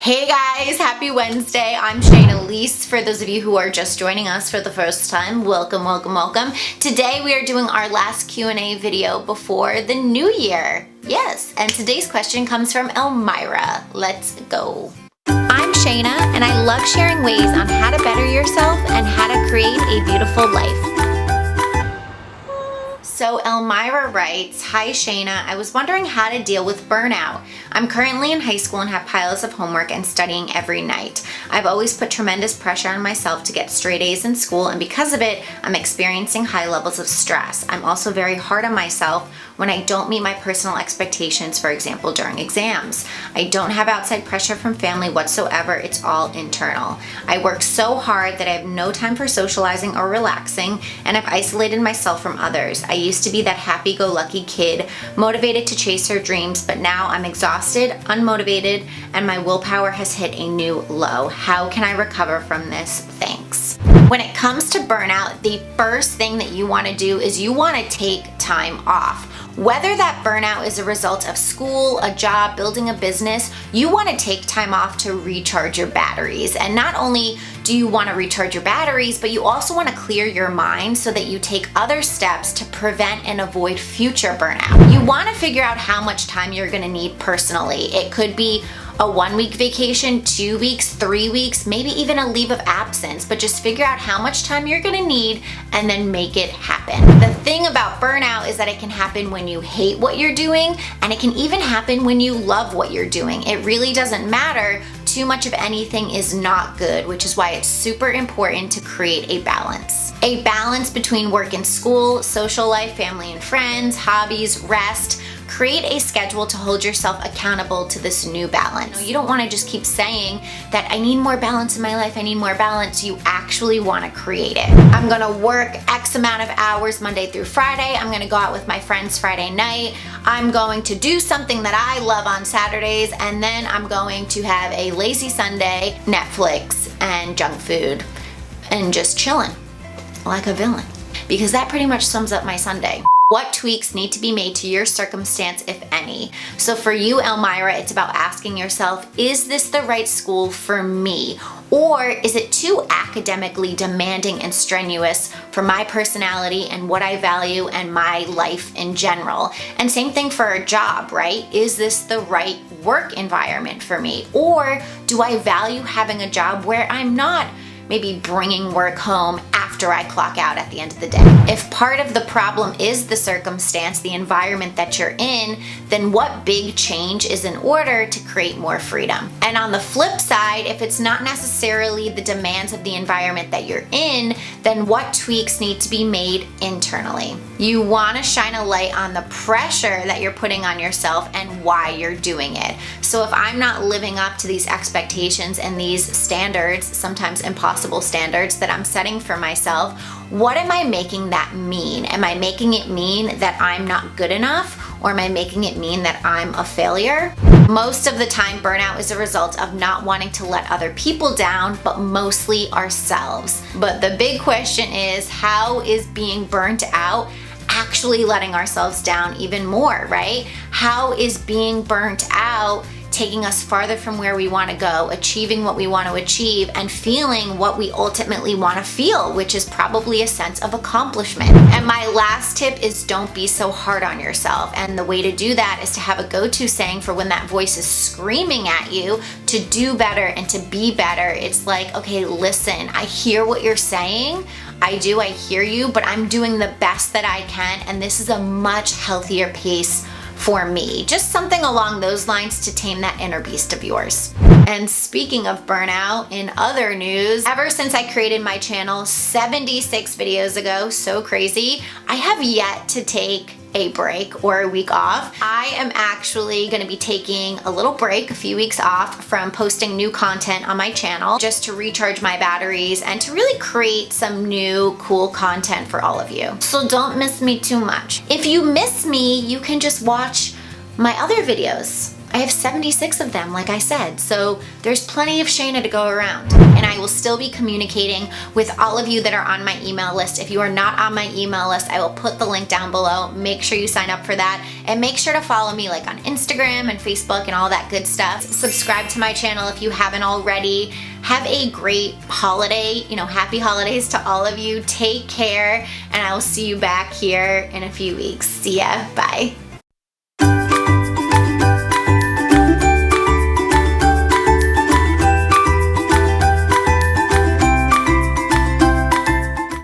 Hey guys, happy Wednesday. I'm Shaina Leis. For those of you who are just joining us for the first time, welcome, welcome, welcome. Today we are doing our last Q&A video before the new year. Yes, and today's question comes from Elmira. Let's go. I'm Shaina, and I love sharing ways on how to better yourself and how to create a beautiful life. So Elmira writes, "Hi Shaina, I was wondering how to deal with burnout. I'm currently in high school and have piles of homework and studying every night. I've always put tremendous pressure on myself to get straight A's in school, and because of it, I'm experiencing high levels of stress. I'm also very hard on myself when I don't meet my personal expectations, for example, during exams. I don't have outside pressure from family whatsoever, it's all internal. I work so hard that I have no time for socializing or relaxing, and I've isolated myself from others. I used to be that happy-go-lucky kid, motivated to chase her dreams, but now I'm exhausted, unmotivated, and my willpower has hit a new low. How can I recover from this? Thanks." When it comes to burnout, the first thing that you want to do is you want to take time off. Whether that burnout is a result of school, a job, building a business, you want to take time off to recharge your batteries. And not only do you want to recharge your batteries, but you also want to clear your mind so that you take other steps to prevent and avoid future burnout. You want to figure out how much time you're going to need personally. It could be a 1-week vacation, 2 weeks, 3 weeks, maybe even a leave of absence, but just figure out how much time you're gonna need and then make it happen. The thing about burnout is that it can happen when you hate what you're doing, and it can even happen when you love what you're doing. It really doesn't matter. Too much of anything is not good, which is why it's super important to create a balance. A balance between work and school, social life, family and friends, hobbies, rest. Create a schedule to hold yourself accountable to this new balance. You don't want to just keep saying that I need more balance in my life, I need more balance. You actually want to create it. I'm going to work X amount of hours Monday through Friday. I'm going to go out with my friends Friday night. I'm going to do something that I love on Saturdays, and then I'm going to have a lazy Sunday, Netflix and junk food, and just chilling like a villain. Because that pretty much sums up my Sunday. What tweaks need to be made to your circumstance, if any? So for you, Elmira, it's about asking yourself, is this the right school for me? Or is it too academically demanding and strenuous for my personality and what I value and my life in general? And same thing for a job, right? Is this the right work environment for me? Or do I value having a job where I'm not maybe bringing work home after I clock out at the end of the day? If part of the problem is the circumstance, the environment that you're in, then what big change is in order to create more freedom? And on the flip side, if it's not necessarily the demands of the environment that you're in, then what tweaks need to be made internally? You want to shine a light on the pressure that you're putting on yourself and why you're doing it. So if I'm not living up to these expectations and these standards, sometimes impossible standards that I'm setting for myself, what am I making that mean? Am I making it mean that I'm not good enough? Or am I making it mean that I'm a failure? Most of the time, burnout is a result of not wanting to let other people down, but mostly ourselves. But the big question is, how is being burnt out actually letting ourselves down even more, right? How is being burnt out taking us farther from where we want to go, achieving what we want to achieve, and feeling what we ultimately want to feel, which is probably a sense of accomplishment? And my last tip is don't be so hard on yourself. And the way to do that is to have a go-to saying for when that voice is screaming at you to do better and to be better. It's like, okay, listen, I hear what you're saying. I hear you, but I'm doing the best that I can, and this is a much healthier pace for me. Just something along those lines to tame that inner beast of yours. And speaking of burnout, in other news, ever since I created my channel 76 videos ago, so crazy, I have yet to take a break or a week off. I am actually going to be taking a little break, a few weeks off from posting new content on my channel, just to recharge my batteries and to really create some new cool content for all of you. So don't miss me too much. If you miss me, you can just watch my other videos. I have 76 of them, like I said, so there's plenty of Shaina to go around. And I will still be communicating with all of you that are on my email list. If you are not on my email list, I will put the link down below. Make sure you sign up for that, and make sure to follow me like on Instagram and Facebook and all that good stuff. Subscribe to my channel if you haven't already. Have a great holiday, happy holidays to all of you. Take care, and I will see you back here in a few weeks. See ya, bye.